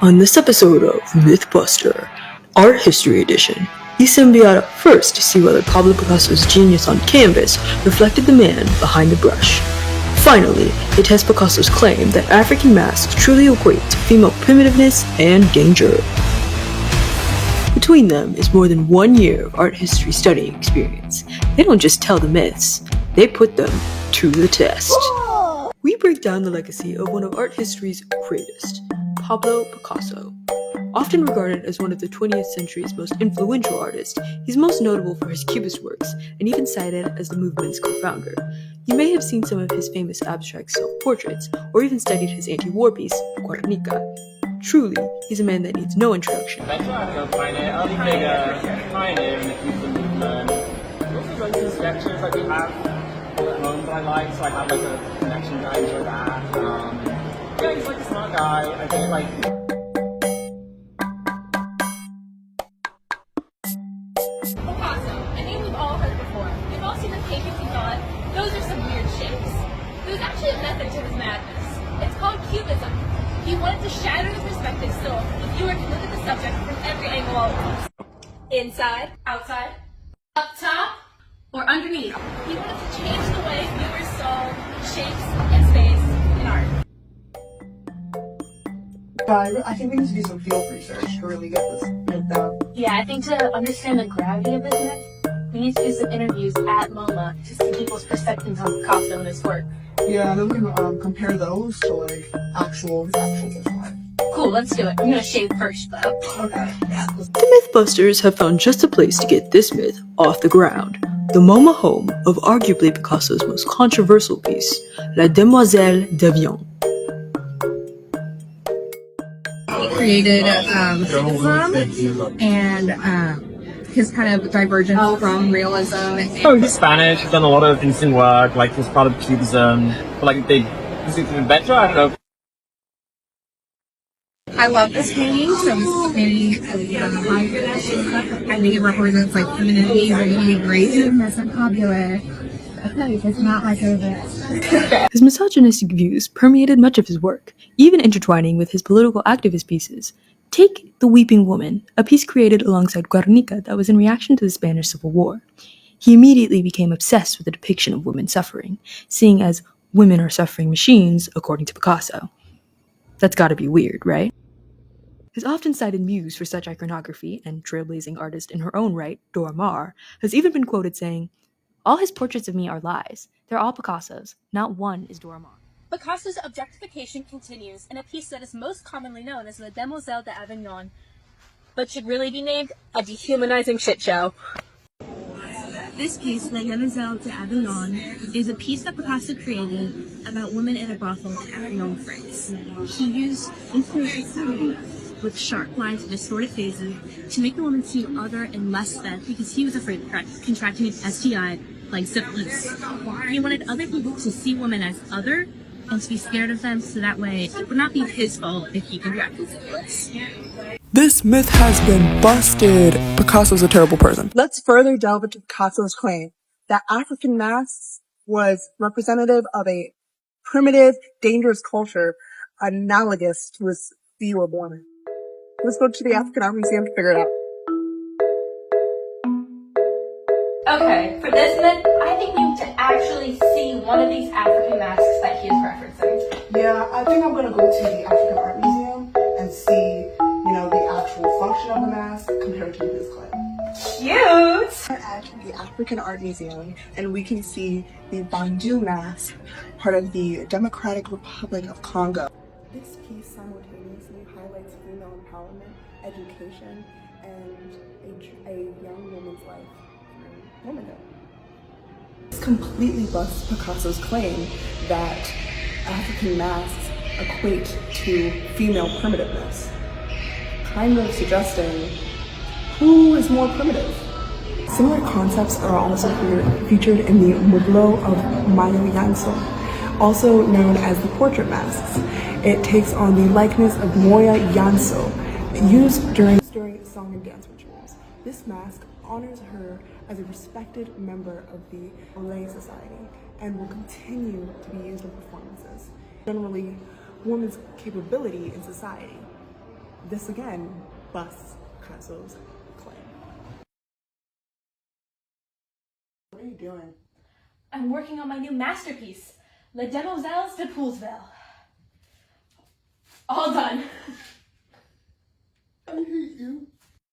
On this episode of Mythbuster, Art History Edition, we send Beata first to see whether Pablo Picasso's genius on canvas reflected the man behind the brush. Finally, they test Picasso's claim that African masks truly equate to female primitiveness and danger. Between them is more than 1 year of art history studying experience. They don't just tell the myths, they put them to the test. We break down the legacy of one of art history's greatest, Pablo Picasso. Often regarded as one of the 20th century's most influential artists, he's most notable for his Cubist works and even cited as the movement's co-founder. You may have seen some of his famous abstract self-portraits or even studied his anti-war piece, Guernica. Truly, he's a man that needs no introduction. That's why I go pioneer, early figure, pioneer in the Cuban movement. Also like some sketches like we have at home that I like, so I have like a connection that I enjoy that. Yeah, he's like a smart guy. I think like Picasso, a name we've all heard before. We've all seen the paintings and thought, those are some weird shapes. There's actually a method to his madness. It's called Cubism. He wanted to shatter the perspective so the viewer can look at the subject from every angle all at once. Inside, outside, up top, or underneath. He wanted to change the way viewers saw shapes and space in art. I think we need to do some field research to really get this myth down. Yeah, I think to understand the gravity of this myth, we need to do some interviews at MoMA to see people's perspectives on Picasso and his work. Yeah, and then we can compare those to like actual life. Cool, let's do it. I'm gonna shave first, though. Okay. Yeah. The Mythbusters have found just a place to get this myth off the ground. The MoMA home of arguably Picasso's most controversial piece, La Demoiselles d'Avion. He created Cubism and his kind of divergence from realism. oh, he's Spanish. He's done a lot of interesting work. Like he's part of Cubism, but like he's an inventor. I don't know. I love this painting, so maybe I think it represents like femininity or immigration. That's not popular. It's not my favorite. His misogynistic views permeated much of his work, even intertwining with his political activist pieces. Take The Weeping Woman, a piece created alongside Guernica that was in reaction to the Spanish Civil War. He immediately became obsessed with the depiction of women suffering, seeing as women are suffering machines, according to Picasso. That's gotta be weird, right? His often cited muse for such iconography and trailblazing artist in her own right, Dora Maar, has even been quoted saying, "All his portraits of me are lies. They're all Picasso's. Not one is Dora Maar." Picasso's objectification continues in a piece that is most commonly known as the Demoiselles d'Avignon, but should really be named a dehumanizing shit show. This piece, Les Demoiselles d'Avignon, is a piece that Picasso created about women in a brothel in Avignon, France. He used inspiration with sharp lines and distorted faces to make the woman seem other and less than because he was afraid of contracting an STI like syphilis. He wanted other people to see women as other and to be scared of them so that way it would not be his fault if he contracted syphilis. This myth has been busted. Picasso's a terrible person. Let's further delve into Picasso's claim that African masks was representative of a primitive, dangerous culture analogous to his view of women. Let's go to the African Art Museum to figure it out. Okay, for this myth, I think we need to actually see one of these African masks that he is referencing. Yeah, I think I'm gonna go to the African Art Museum and see, the actual function of the mask compared to his claim. Cute! We're at the African Art Museum, and we can see the Bantu mask, part of the Democratic Republic of Congo. This piece simultaneously highlights female empowerment, education, and a young woman's life through womanhood. This completely busts Picasso's claim that African masks equate to female primitiveness, kind of suggesting who is more primitive. Similar concepts are also featured in the Mublo of Mayo Yanso, also known as the portrait masks. It takes on the likeness of Moya Yanso, used during song and dance rituals. This mask honors her as a respected member of the Malay society and will continue to be used in performances. Generally, women's capability in society. this again busts Picasso's claim. What are you doing? I'm working on my new masterpiece, Les Demoiselles de Poulsville. All done.